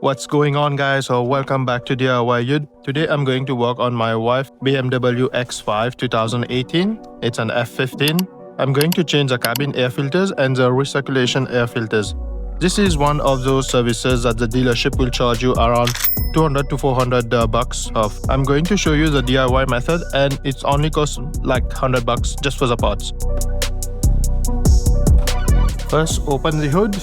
What's going on, guys? So welcome back to DIY Yud. Today I'm going to work on my wife BMW X5 2018. It's an F15. I'm going to change the cabin air filters and the recirculation air filters. This is one of those services that the dealership will charge you around 200 to 400 bucks of. I'm going to show you the DIY method, and it's only costs like 100 bucks just for the parts. First, open the hood.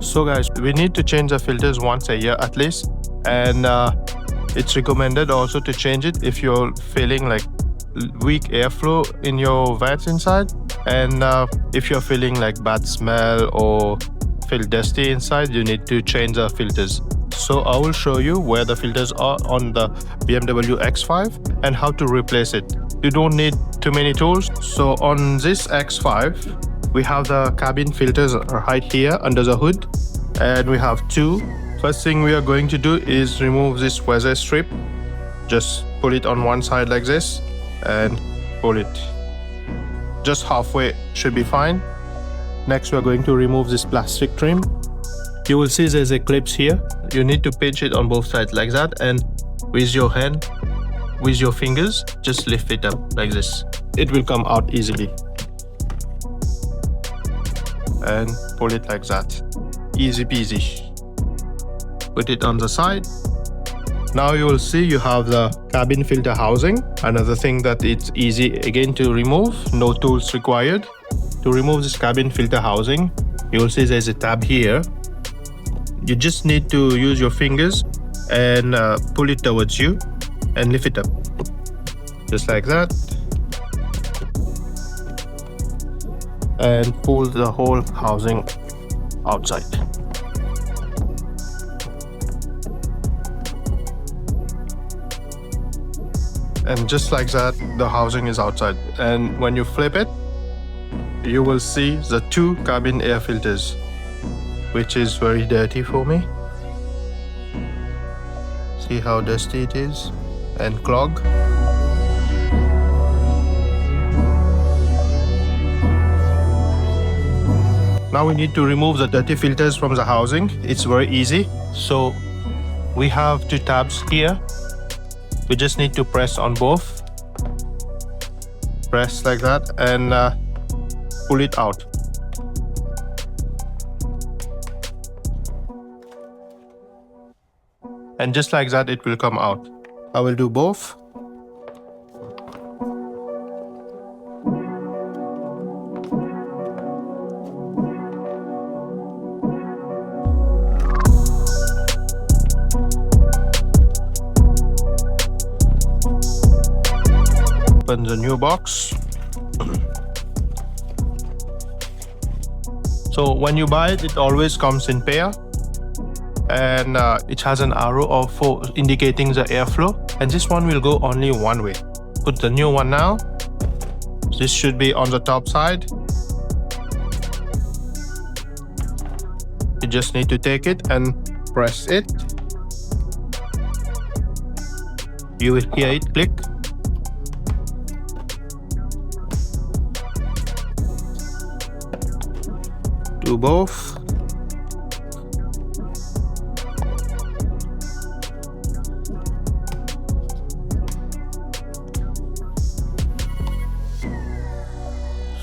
So guys, we need to change the filters once a year at least, and it's recommended also to change it if you're feeling like weak airflow in your vents inside, and if you're feeling like bad smell or feel dusty inside, you need to change the filters. So I will show you where the filters are on the BMW X5 and how to replace it. You don't need too many tools. So on this X5, we have the cabin filters right here under the hood, and we have two. First thing we are going to do is remove this weather strip. Just pull it on one side like this and pull it. Just halfway should be fine. Next, we are going to remove this plastic trim. You will see there's a clips here. You need to pinch it on both sides like that, and with your hand, with your fingers, just lift it up like this. It will come out easily. And pull it like that. Easy peasy. Put it on the side. Now you will see you have the cabin filter housing. Another thing that it's easy again to remove, no tools required. To remove this cabin filter housing, you will see there's a tab here. You just need to use your fingers and pull it towards you and lift it up. Just like that. And pull the whole housing outside. And just like that, the housing is outside. And when you flip it, you will see the two cabin air filters, which is very dirty for me. See how dusty it is and clogged. Now we need to remove the dirty filters from the housing. It's very easy. So we have two tabs here. We just need to press on both. Press like that and pull it out. And just like that, it will come out. I will do both. Open the new box. So when you buy it, it always comes in pair, and it has an arrow for indicating the airflow, and this one will go only one way. Put the new one now. This should be on the top side. You just need to take it and press it. You will hear it click. Do both.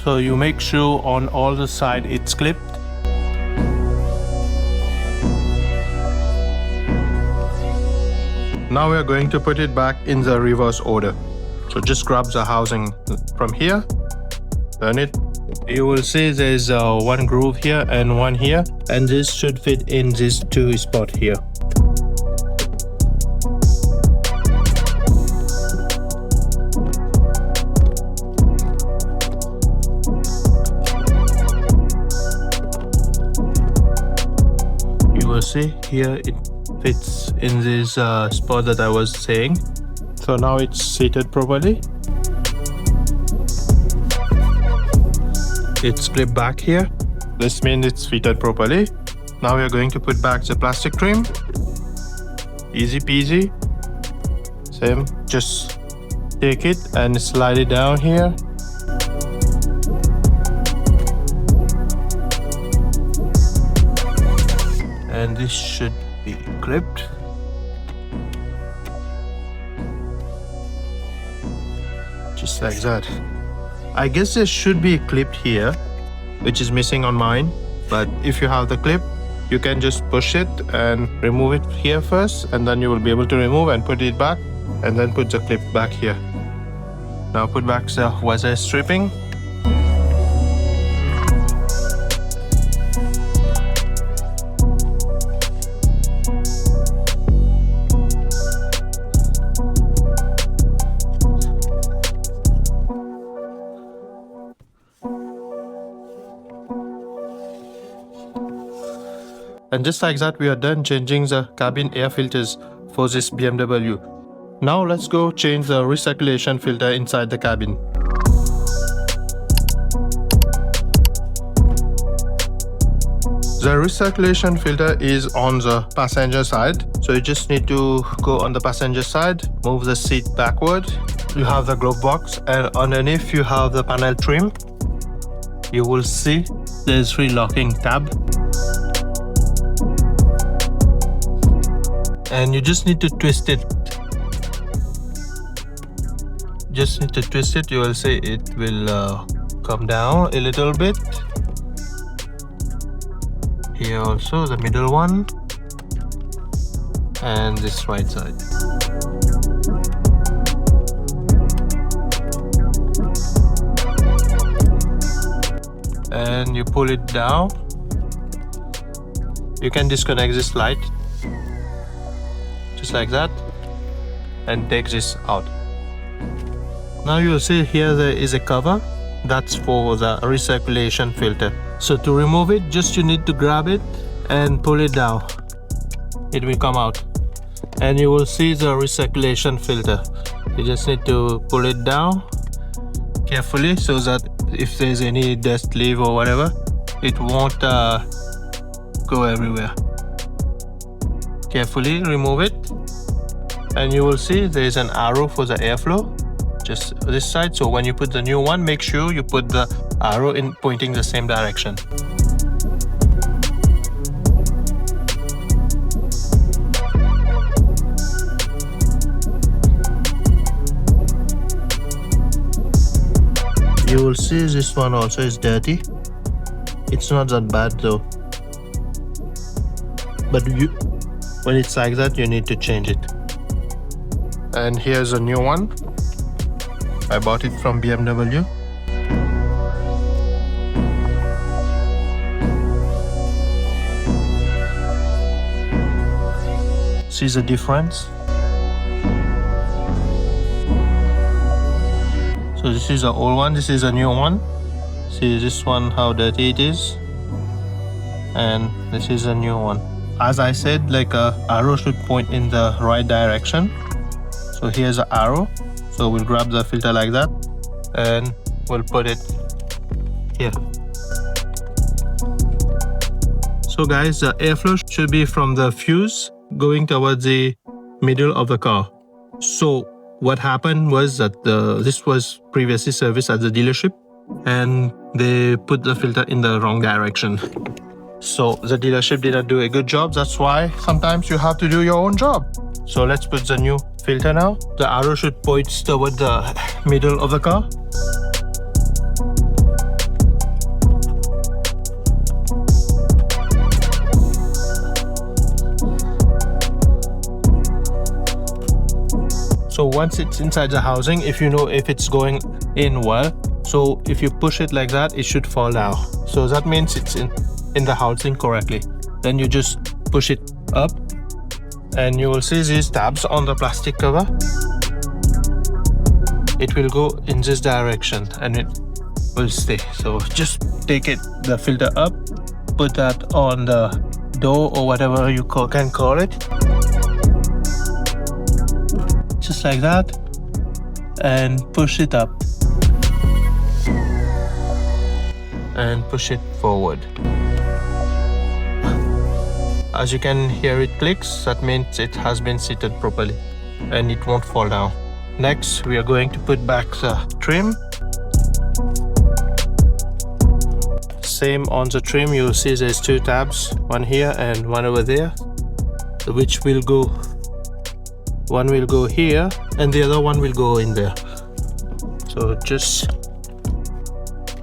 So you make sure on all the side it's clipped. Now we are going to put it back in the reverse order. So just grab the housing from here, turn it. You will see there's one groove here and one here, and this should fit in this two spot here. You will see here it fits in this spot that I was saying. So now it's seated properly. It's clipped back here. This means it's fitted properly. Now we are going to put back the plastic trim. Easy peasy. Same, just take it and slide it down here. this should be clipped. Just like that. I guess there should be a clip here, which is missing on mine. But if you have the clip, you can just push it and remove it here first, and then you will be able to remove and put it back, and then put the clip back here. Now put back the washer stripping. And just like that, we are done changing the cabin air filters for this BMW. Now let's go change the recirculation filter inside the cabin. The recirculation filter is on the passenger side. So you just need to go on the passenger side, move the seat backward. You have the glove box, and underneath you have the panel trim. You will see there's locking tab. And you just need to twist it. Just need to twist it. You will see it will come down a little bit. Here also the middle one, and this right side. And you pull it down. You can disconnect this light just like that and take this out. Now you will see here there is a cover that's for the recirculation filter. So to remove it, just you need to grab it and pull it down. It will come out and you will see the recirculation filter. You just need to pull it down carefully so that if there's any dust leave or whatever, it won't go everywhere. Carefully remove it, and you will see there's an arrow for the airflow just this side. So when you put the new one, make sure you put the arrow in pointing the same direction. You will see this one also is dirty. It's not that bad though, but when it's like that, you need to change it. And here's a new one. I bought it from BMW. See the difference? So this is the old one, this is a new one. See this one, how dirty it is. And this is a new one. As I said, like a arrow should point in the right direction. So here's an arrow. So we'll grab the filter like that and we'll put it here. So guys, the airflow should be from the fuse going towards the middle of the car. So what happened was that this was previously serviced at the dealership and they put the filter in the wrong direction. So the dealership didn't do a good job. That's why sometimes you have to do your own job. So let's put the new filter now. The arrow should point toward the middle of the car. So once it's inside the housing, if you know if it's going in well, so if you push it like that, it should fall down. So that means it's in the housing correctly. Then you just push it up and you will see these tabs on the plastic cover. It will go in this direction and it will stay. So just take the filter up, put that on the door or whatever you can call it, just like that, and push it up and push it forward. As you can hear it clicks, that means it has been seated properly and it won't fall down. Next, we are going to put back the trim. same on the trim, you'll see there's two tabs, one here and one over there, which will go, one will go here and the other one will go in there. So just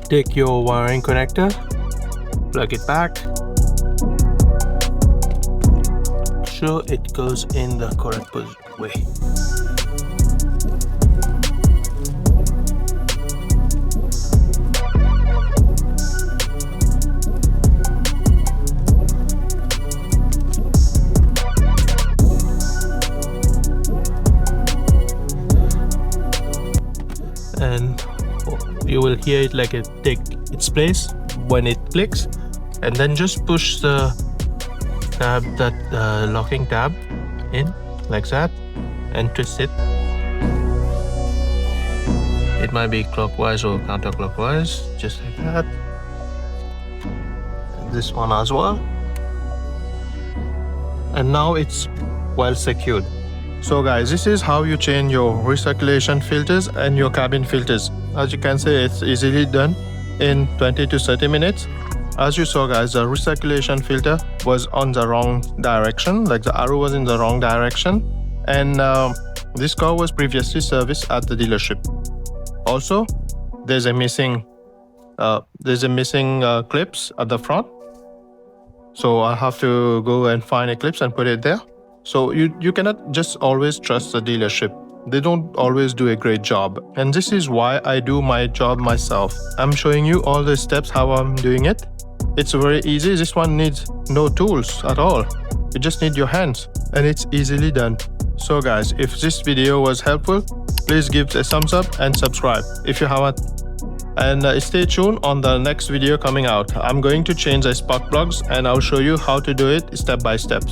take your wiring connector, plug it back, sure it goes in the correct way. And you will hear it like it take its place when it clicks, and then just push the tab, that locking tab in like that, and twist it. It might be clockwise or counterclockwise, just like that. And this one as well. And now it's well secured. So guys, this is how you change your recirculation filters and your cabin filters. As you can see, it's easily done in 20 to 30 minutes. As you saw guys, the recirculation filter was on the wrong direction, like the arrow was in the wrong direction, and this car was previously serviced at the dealership. Also, there's a missing clips at the front, so I have to go and find a clips and put it there. So you cannot just always trust the dealership. They don't always do a great job. And this is why I do my job myself. I'm showing you all the steps how I'm doing it. It's very easy. This one needs no tools at all. You just need your hands and it's easily done. So guys, if this video was helpful, please give a thumbs up and subscribe if you haven't. And stay tuned on the next video coming out. I'm going to change the spark plugs and I'll show you how to do it step by step.